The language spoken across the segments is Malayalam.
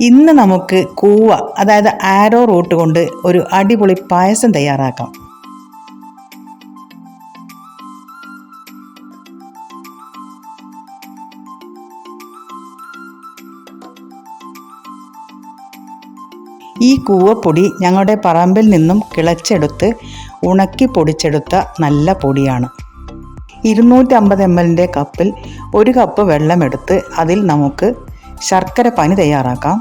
ഇന്ന് നമുക്ക് കൂവ അതായത് ആരോ റൂട്ട് കൊണ്ട് ഒരു അടിപൊളി പായസം തയ്യാറാക്കാം. ഈ കൂവപ്പൊടി ഞങ്ങളുടെ പറമ്പിൽ നിന്നും കിളച്ചെടുത്ത് ഉണക്കി പൊടിച്ചെടുത്ത നല്ല പൊടിയാണ്. 250 ml കപ്പിൽ 1 കപ്പ് വെള്ളമെടുത്ത് അതിൽ നമുക്ക് ശർക്കര പാനി തയ്യാറാക്കാം.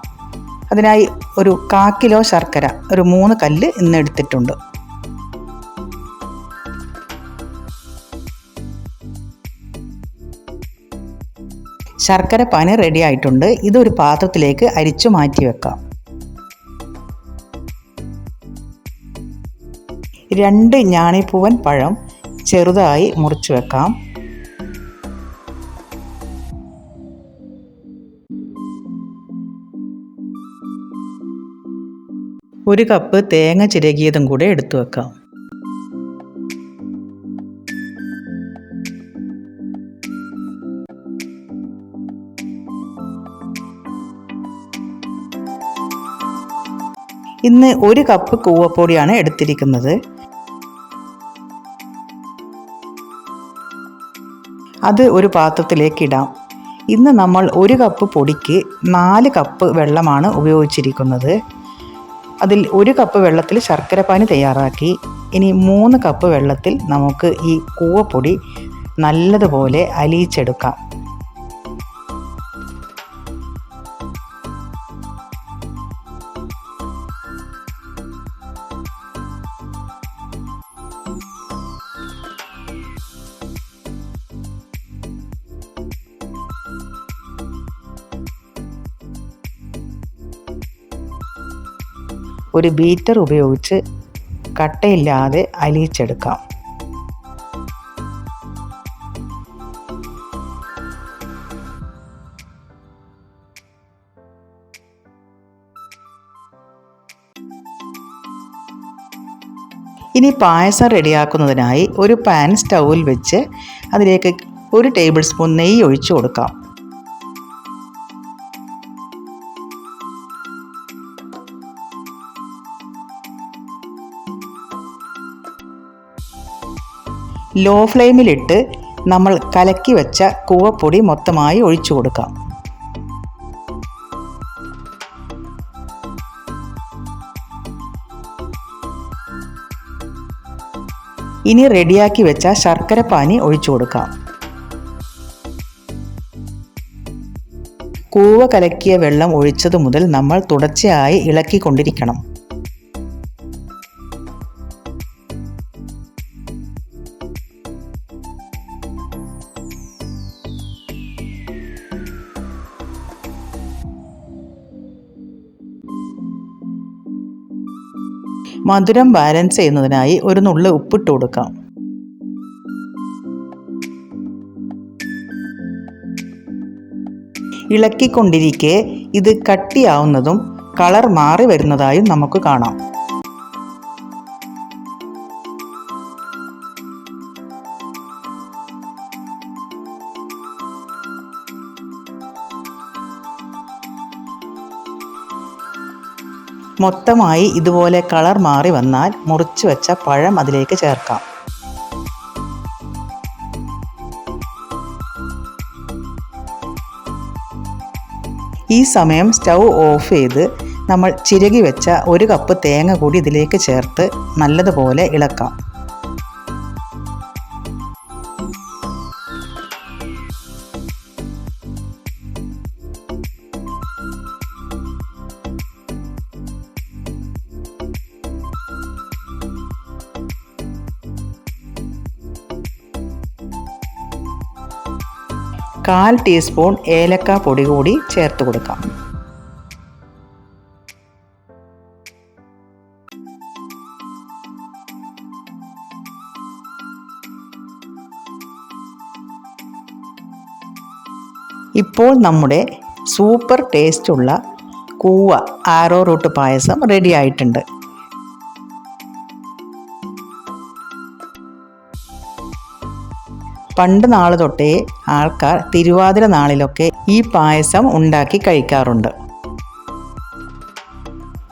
അതിനായി ഒരു 1/4 കിലോ ശർക്കര, ഒരു 3 കല്ല് ഇന്ന് എടുത്തിട്ടുണ്ട്. ശർക്കര പാനി റെഡി ആയിട്ടുണ്ട്. ഇതൊരു പാത്രത്തിലേക്ക് അരിച്ചു മാറ്റി വെക്കാം. 2 ഞാണിപ്പൂവൻ പഴം ചെറുതായി മുറിച്ചു വെക്കാം. ഒരു കപ്പ് തേങ്ങ ചിരകിയതും കൂടെ എടുത്തു വെക്കാം. ഇന്ന് 1 കപ്പ് കൂവപ്പൊടിയാണ് എടുത്തിരിക്കുന്നത്. അത് ഒരു പാത്രത്തിലേക്ക് ഇടാം. ഇന്ന് നമ്മൾ 1 കപ്പ് പൊടിക്ക് 4 കപ്പ് വെള്ളമാണ് ഉപയോഗിച്ചിരിക്കുന്നത്. അതിൽ 1 കപ്പ് വെള്ളത്തിൽ ശർക്കര പാനി തയ്യാറാക്കി. ഇനി 3 കപ്പ് വെള്ളത്തിൽ നമുക്ക് ഈ കൂവപ്പൊടി നല്ലതുപോലെ അലിയിച്ചെടുക്കാം. ഒരു ബീറ്റർ ഉപയോഗിച്ച് കട്ടയില്ലാതെ അലിയിച്ചെടുക്കാം. ഇനി പായസം റെഡിയാക്കുന്നതിനായി ഒരു പാൻ സ്റ്റൗവിൽ വെച്ച് അതിലേക്ക് 1 ടേബിൾ സ്പൂൺ നെയ്യ് ഒഴിച്ചു കൊടുക്കാം. ലോ ഫ്ലെയിമിലിട്ട് നമ്മൾ കലക്കി വെച്ച കൂവപ്പൊടി മൊത്തമായി ഒഴിച്ചു കൊടുക്കാം. ഇനി റെഡിയാക്കി വെച്ച ശർക്കര പാനി ഒഴിച്ചു കൊടുക്കാം. കൂവ കലക്കിയ വെള്ളം ഒഴിച്ചതു മുതൽ നമ്മൾ തുടർച്ചയായി ഇളക്കിക്കൊണ്ടിരിക്കണം. മധുരം ബാലൻസ് ചെയ്യുന്നതിനായി ഒരു നുള്ള് ഉപ്പിട്ട് കൊടുക്കാം. ഇളക്കിക്കൊണ്ടിരിക്കെ ഇത് കട്ടിയാവുന്നതും കളർ മാറി വരുന്നതായും നമുക്ക് കാണാം. മൊത്തമായി ഇതുപോലെ കളർ മാറി വന്നാൽ മുറിച്ചു വെച്ച പഴം അതിലേക്ക് ചേർക്കാം. ഈ സമയം സ്റ്റൗ ഓഫ് ചെയ്ത് നമ്മൾ ചിരകി വെച്ച 1 കപ്പ് തേങ്ങ കൂടി ഇതിലേക്ക് ചേർത്ത് നല്ലതുപോലെ ഇളക്കാം. കാൽ ടീസ്പൂൺ ഏലക്ക പൊടി കൂടി ചേർത്ത് കൊടുക്കാം. ഇപ്പോൾ നമ്മുടെ സൂപ്പർ ടേസ്റ്റുള്ള കൂവ ആരോ റൂട്ട് പായസം റെഡി ആയിട്ടുണ്ട്. പണ്ട് നാൾ തൊട്ടേ ആൾക്കാർ തിരുവാതിര നാളിലൊക്കെ ഈ പായസം ഉണ്ടാക്കി കഴിക്കാറുണ്ട്.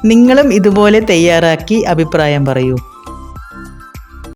നിങ്ങളും ഇതുപോലെ തയ്യാറാക്കി അഭിപ്രായം പറയൂ.